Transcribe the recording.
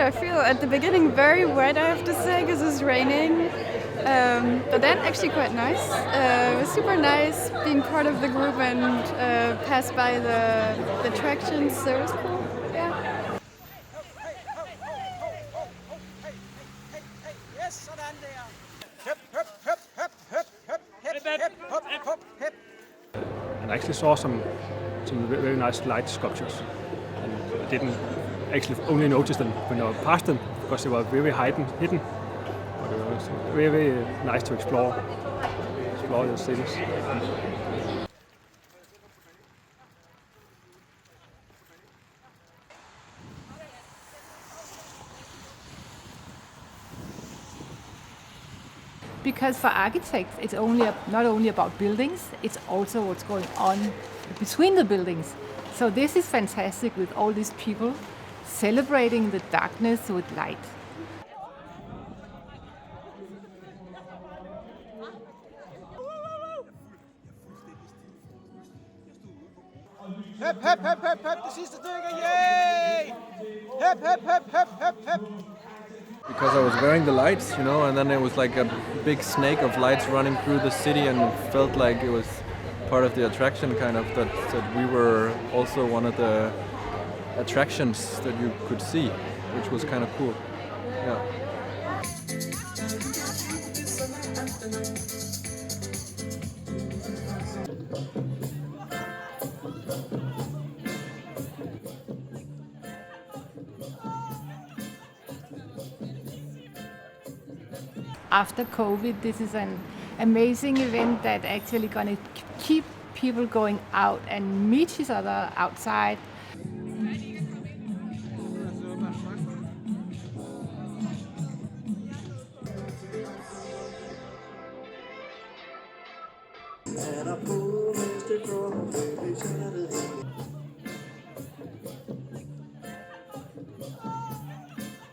I feel at the beginning very wet, I have to say, because it's raining. But then actually quite nice. It was super nice being part of the group and pass by the attractions. So it was cool. Yeah. And I actually saw some very nice light sculptures, and I didn't actually only notice them when I passed them because they were very hidden. But it was very nice to explore the cities. Because for architects, it's not only about buildings, it's also what's going on between the buildings. So this is fantastic with all these people celebrating the darkness with light. Hep, hep, hep, hep, hep, det sidste stykke, yay! Hep, hep, hep, hep, hep, hep. Because I was wearing the lights, you know, and then it was like a big snake of lights running through the city, and it felt like it was part of the attraction, kind of, that we were also one of the attractions that you could see, which was kind of cool. Yeah. After COVID, this is an amazing event that actually gonna keep people going out and meet each other outside